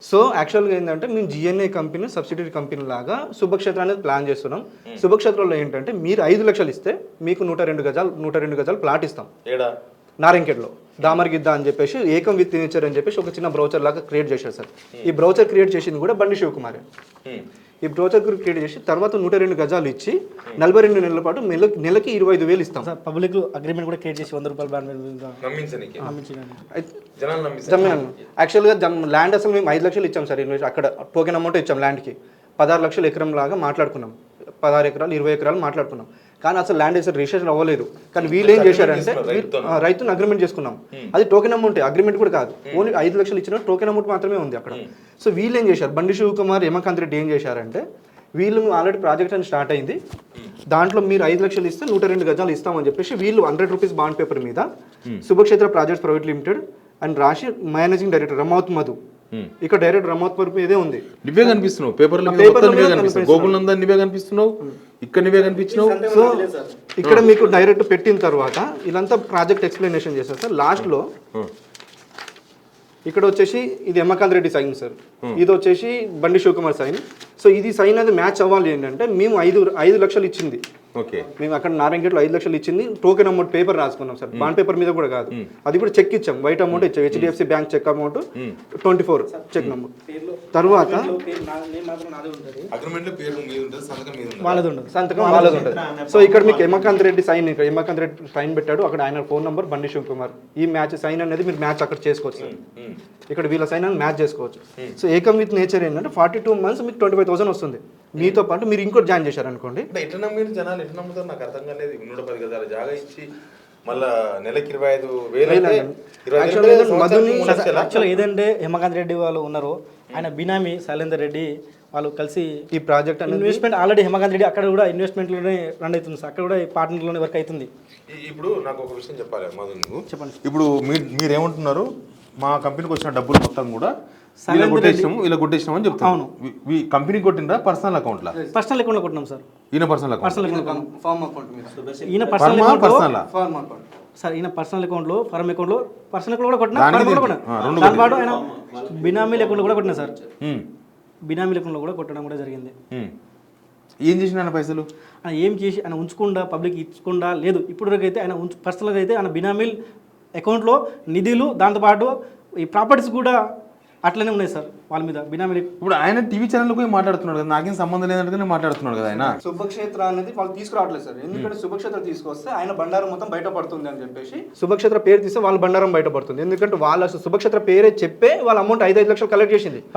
So యాక్చువల్గా ఏంటంటే మేము జిఎన్ఏ కంపెనీ సబ్సిడరీ కంపెనీ లాగా శుభక్షేత్ర అనేది ప్లాన్ చేస్తున్నాం. శుభక్షేత్రంలో ఏంటంటే మీరు 5 లక్షలు ఇస్తే మీకు 102 గజాలు ప్లాట్ ఇస్తాం. నారాయణఖేడ్లో దామర్గిద్ద అని చెప్పేసి ఏకం విత్ నేచర్ అని చెప్పేసి ఒక చిన్న బ్రౌచర్ లాగా క్రియేట్ చేశారు సార్. ఈ బ్రౌచర్ క్రియేట్ చేసింది కూడా బండి శివకుమార్. ఈ బ్రౌచర్ క్రియేట్ చేసి తర్వాత 102 గజాలు ఇచ్చి 42 నెలల పాటు నెలకి 25,000 ఇస్తాం. పబ్లిక్ అగ్రిమెంట్ కూడా క్రియేట్ చేసి 100 రూపాయలు యాక్చువల్గా ల్యాండ్ అసలు మేము 5 లక్షలు ఇచ్చాం సార్. అక్కడ టోకెన్ అమౌంట్ ఇచ్చాం ల్యాండ్కి. 16 లక్షలు ఎకరం లాగా మాట్లాడుకున్నాం. 16 ఎకరాలు 20 ఎకరాలు మాట్లాడుకున్నాం. కానీ అసలు ల్యాండ్ అసలు రిజిస్ట్రేషన్ అవ్వలేదు. కానీ వీళ్ళు ఏం చేశారంటే రైతును అగ్రిమెంట్ చేసుకున్నాం. అది టోకెన్ అమౌంట్, అగ్రిమెంట్ కూడా కాదు. ఓన్లీ 5 లక్షలు ఇచ్చిన టోకెన్ అమౌంట్ మాత్రమే ఉంది అక్కడ. సో వీళ్ళు ఏం చేశారు, బండి శివకుమార్ యమకాంత్ రెడ్డి ఏం చేశారంటే వీళ్ళు ఆల్రెడీ ప్రాజెక్ట్ అని స్టార్ట్ అయింది, దాంట్లో మీరు 5 లక్షలు ఇస్తే 102 గజాలు ఇస్తామని చెప్పేసి వీళ్ళు 100 రూపీస్ బాండ్ పేపర్ మీద శుభక్షేత్ర ప్రాజెక్ట్స్ ప్రైవేట్ లిమిటెడ్ అని రాసి మేనేజింగ్ డైరెక్టర్ రమౌత్ మధు, ఇక్కడ డైరెక్టర్ రమౌత్ మధు ఇదే ఉంది. నువ్వే కనిపిస్తున్నావు పేపర్లో, గోకులందరూ నువ్వే కనిపిస్తున్నావు, ఇక్కడ నువ్వే కనిపించినావు. సో ఇక్కడ మీకు డైరెక్ట్ పెట్టిన తర్వాత ఇదంతా ప్రాజెక్ట్ ఎక్స్ప్లెనేషన్ చేస్తారు సార్. లాస్ట్లో ఇక్కడ వచ్చేసి ఇది యమకాంత్ రెడ్డి సైన్ సార్, ఇది వచ్చేసి బండి శివకుమార్ సైన్. సో ఇది సైన్ అనేది మ్యాచ్ అవ్వాలి ఏంటంటే మేము 5 లక్షలు ఇచ్చింది, మేము అక్కడ నారాయణగేట్లో 5 లక్షలు ఇచ్చింది టోకెన్ అమౌంట్ పేపర్ రాసుకున్నాం సార్. బాండ్ పేపర్ మీద కూడా కాదు, అది కూడా చెక్ ఇచ్చాం, వైట్ అమౌంట్ ఇచ్చాం. HDFC bank cheque amount 24 cheque number. తర్వాత సంతకం వాళ్ళది ఉంటుంది. సో ఇక్కడ మీకు యమకాంత్ రెడ్డి సైన్, ఇక్కడ యమకాంత్ రెడ్డి సైన్ పెట్టాడు, అక్కడ ఆయన ఫోన్ నంబర్ బండి శివకుమార్. ఈ మ్యాచ్ సైన్ అనేది మీరు మ్యాచ్ అక్కడ చేసుకోవచ్చు సార్. ఇక్కడ వీళ్ళ సైన్ అని మ్యాచ్ చేసుకోవచ్చు. సో ఏకం విత్ నేచర్ ఏంటంటే 42 months మీకు 25,000 వస్తుంది. మీతో పాటు మీరు ఇంకోటి జాయిన్ చేశారు అనుకోండి. జనాలు ఎట్లా నమ్ముతారు నాకు అర్థం కాలేదు. 110 గజాల జాగా ఇచ్చి మళ్ళీ నెలకి 25,000. ఏదంటే హేమకాంత్ రెడ్డి వాళ్ళు ఉన్నారు, ఆయన బినామీ శైలేందర్ రెడ్డి వాళ్ళు కలిసి ఈ project investment already Hemakanth Reddy అక్కడ కూడా ఇన్వెస్ట్మెంట్లోనే రన్ అవుతుంది సార్. అక్కడ కూడా పార్ట్నర్లోనే వర్క్ అవుతుంది. ఇప్పుడు నాకు ఒక విషయం చెప్పాలి మధు, నువ్వు చెప్పండి. ఇప్పుడు మీరేమంటున్నారు, మా కంపెనీకి వచ్చిన డబ్బులు మొత్తం కూడా ఇలా కొట్టేసినాం అని చెప్తాను. కంపెనీ కొట్టిందా పర్సనల్ అకౌంట్ లా? పర్సనల్ అకౌంట్ కొట్టినాం సార్. ఈయన పర్సనల్ అకౌంట్, ఈయన పర్సనల్ సార్. ఈయన పర్సనల్ అకౌంట్లో, ఫార్మ్ అకౌంట్లో, పర్సనల్ అకౌంట్ కూడా కొట్టినా, దాని పాటు ఆయన బినామీ అకౌంట్లో కూడా కొట్టినా సార్. బినామీ అకౌంట్లో కూడా కొట్టడం కూడా జరిగింది. ఏం చేసిన ఆయన పైసలు ఆయన ఏం చేసి ఆయన ఉంచకుండా పబ్లిక్ ఇచ్చకుండా లేదు. ఇప్పుడు వరకు అయితే ఆయన పర్సనల్గా అయితే ఆయన బినామీ అకౌంట్లో నిధులు, దాంతోపాటు ఈ ప్రాపర్టీస్ కూడా అట్లనే ఉన్నాయి సార్ వాళ్ళ మీద బినామీ. ఇప్పుడు ఆయన టీవీ ఛానల్ పోయి మాట్లాడుతున్నాడు కదా, నాకేం సంబంధం లేదంటే మాట్లాడుతున్నాడు కదా ఆయన. శుభక్షేత్ర అనేది వాళ్ళు తీసుకురావట్లేదు సార్. ఎందుకంటే శుభక్షేత్ర తీసుకొస్తే ఆయన బండారం మొత్తం బయటపడుతుంది అని చెప్పేసి శుభక్షేత్ర పేరు తీస్తే వాళ్ళ బండారం బయటపడుతుంది. ఎందుకంటే వాళ్ళ శుభక్షేత్ర పేరే చెప్పే వాళ్ళ అమౌంట్ 5 లక్షలు కలెక్ట్ చేసింది.